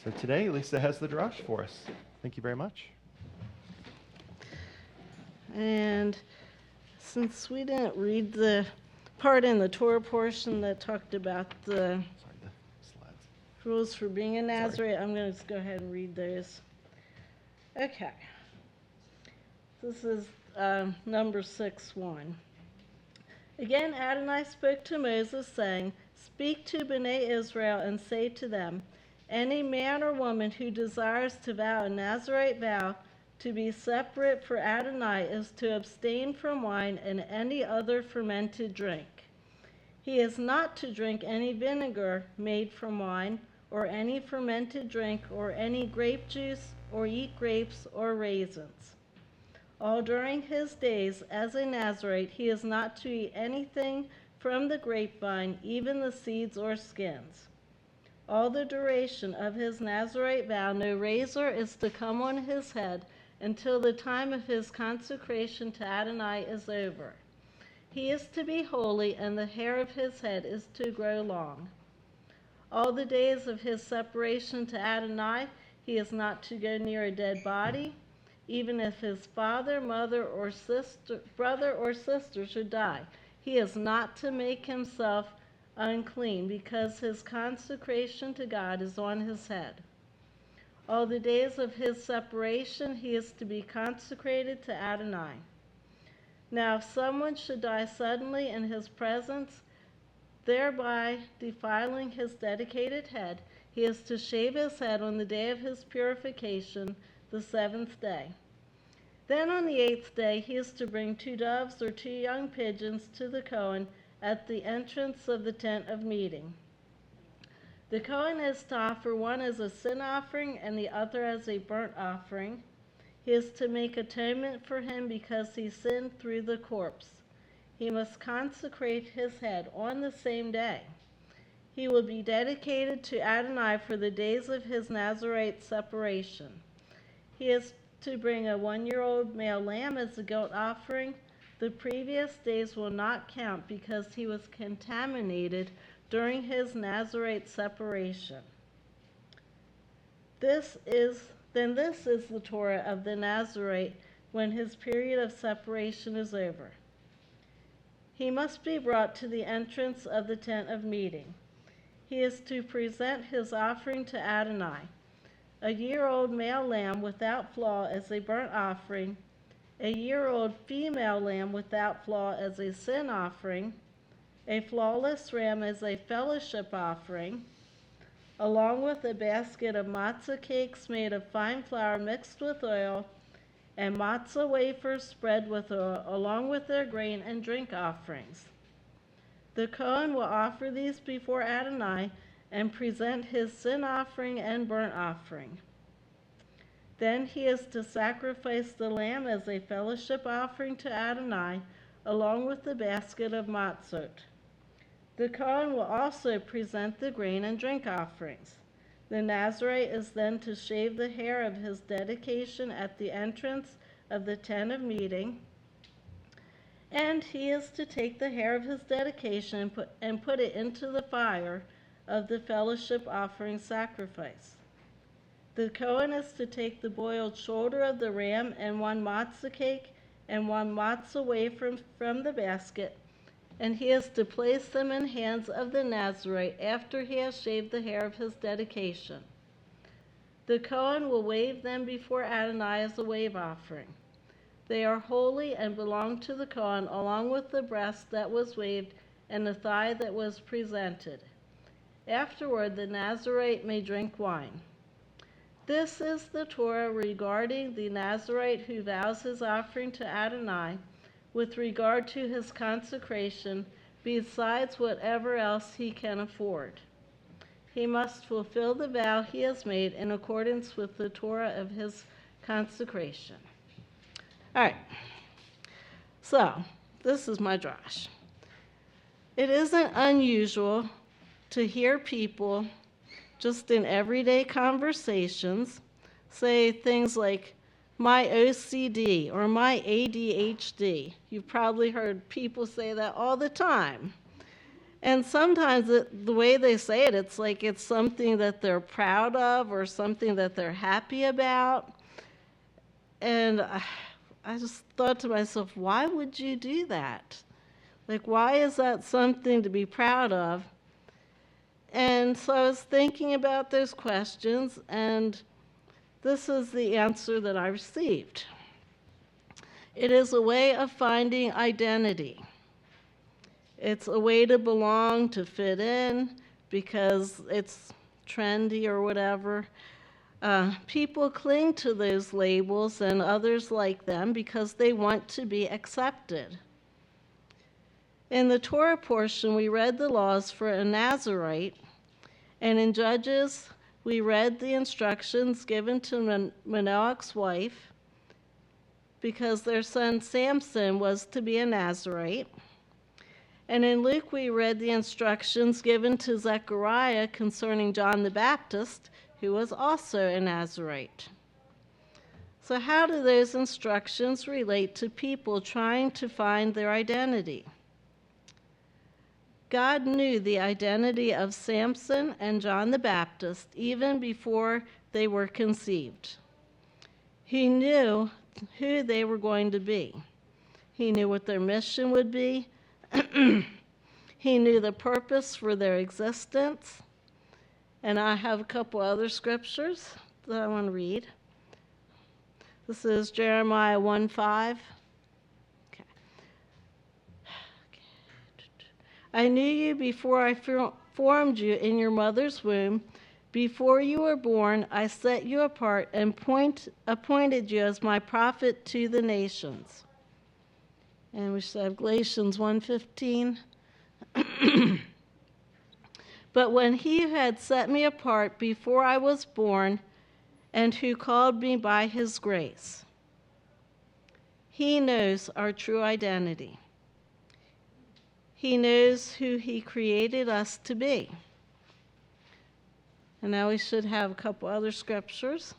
So today, Lisa has the Drash for us. Thank you very much. And since we didn't read the part in the Torah portion that talked about the Slides. rules for being a Nazarite, I'm going to just go ahead and read those. Okay. This is number 6:1. Again, Adonai spoke to Moses, saying, "Speak to Bnei Israel and say to them, any man or woman who desires to vow a Nazarite vow to be separate for Adonai is to abstain from wine and any other fermented drink. He is not to drink any vinegar made from wine, or any fermented drink, or any grape juice, or eat grapes or raisins. All during his days as a Nazarite, he is not to eat anything from the grapevine, even the seeds or skins. All the duration of his Nazarite vow, no razor is to come on his head until the time of his consecration to Adonai is over. He is to be holy, and the hair of his head is to grow long. All the days of his separation to Adonai, he is not to go near a dead body, even if his father, mother, or sister, brother or sister should die. He is not to make himself unclean, because his consecration to God is on his head. All the days of his separation, he is to be consecrated to Adonai. Now, if someone should die suddenly in his presence, thereby defiling his dedicated head, he is to shave his head on the day of his purification, the 7th day. Then on the 8th day, he is to bring 2 doves or 2 young pigeons to the Kohen at the entrance of the tent of meeting. The Kohen is to offer one as a sin offering and the other as a burnt offering. He is to make atonement for him because he sinned through the corpse. He must consecrate his head on the same day. He will be dedicated to Adonai for the days of his Nazarite separation. He is to bring a 1-year-old male lamb as a guilt offering. The previous days will not count because he was contaminated during his Nazarite separation. This is the Torah of the Nazarite when his period of separation is over. He must be brought to the entrance of the tent of meeting. He is to present his offering to Adonai, a year-old male lamb without flaw as a burnt offering, a year-old female lamb without flaw as a sin offering, a flawless ram as a fellowship offering, along with a basket of matzah cakes made of fine flour mixed with oil, and matzah wafers spread with oil, along with their grain and drink offerings. The Kohen will offer these before Adonai and present his sin offering and burnt offering. Then he is to sacrifice the lamb as a fellowship offering to Adonai, along with the basket of matzot. The Kohen will also present the grain and drink offerings. The Nazarite is then to shave the hair of his dedication at the entrance of the tent of meeting, and he is to take the hair of his dedication and put it into the fire of the fellowship offering sacrifice. The Kohen is to take the boiled shoulder of the ram and 1 matzah cake and 1 matzah wafer from the basket, and he is to place them in hands of the Nazarite after he has shaved the hair of his dedication. The Kohen will wave them before Adonai as a wave offering. They are holy and belong to the Kohen, along with the breast that was waved and the thigh that was presented. Afterward, the Nazarite may drink wine. This is the Torah regarding the Nazarite who vows his offering to Adonai with regard to his consecration, besides whatever else he can afford. He must fulfill the vow he has made in accordance with the Torah of his consecration. All right, so this is my drash. It isn't unusual to hear people just in everyday conversations say things like, my OCD or my ADHD. You've probably heard people say that all the time. And sometimes the way they say it, it's like it's something that they're proud of or something that they're happy about. And I just thought to myself, why would you do that? Like, why is that something to be proud of? And so I was thinking about those questions, and this is the answer that I received. It is a way of finding identity. It's a way to belong, to fit in, because it's trendy or whatever. People cling to those labels and others like them because they want to be accepted. In the Torah portion, we read the laws for a Nazirite, and in Judges, we read the instructions given to Manoach's wife because their son Samson was to be a Nazirite. And in Luke, we read the instructions given to Zechariah concerning John the Baptist, who was also a Nazirite. So how do those instructions relate to people trying to find their identity? God knew the identity of Samson and John the Baptist even before they were conceived. He knew who they were going to be. He knew what their mission would be. He knew the purpose for their existence. And I have a couple other scriptures that I want to read. This is Jeremiah 1:5. Okay. I knew you before I formed you in your mother's womb. Before you were born, I set you apart and appointed you as my prophet to the nations. And we should have Galatians 1:15. But when he who had set me apart before I was born, and who called me by his grace, he knows our true identity. He knows who he created us to be. And now we should have a couple other scriptures.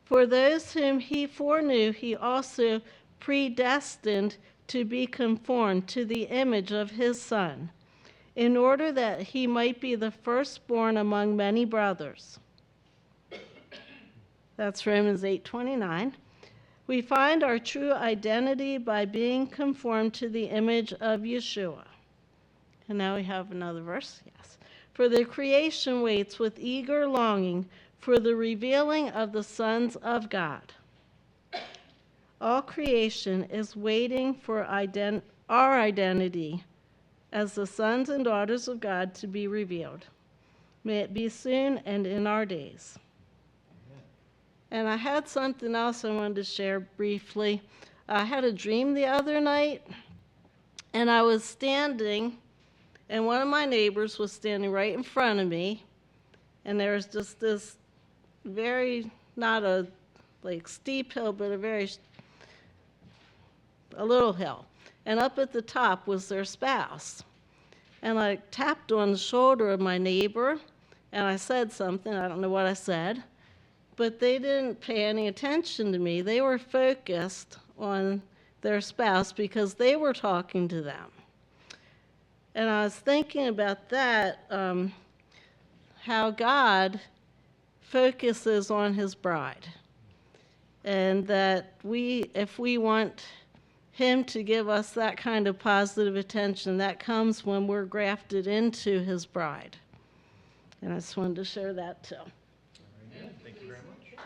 For those whom he foreknew, he also predestined to be conformed to the image of his Son, in order that he might be the firstborn among many brothers. That's Romans 8:29. We find our true identity by being conformed to the image of Yeshua. And now we have another verse, yes. For the creation waits with eager longing for the revealing of the sons of God. All creation is waiting for our identity as the sons and daughters of God to be revealed. May it be soon and in our days. Amen. And I had something else I wanted to share briefly. I had a dream the other night, and I was standing, and one of my neighbors was standing right in front of me, and there was just this very, not a like steep hill, but a little hill. And up at the top was their spouse. And I tapped on the shoulder of my neighbor, and I said something. I don't know what I said. But they didn't pay any attention to me. They were focused on their spouse because they were talking to them. And I was thinking about that, how God focuses on his bride. And that if we want him to give us that kind of positive attention, that comes when we're grafted into his bride. And I just wanted to share that too. Thank you very much.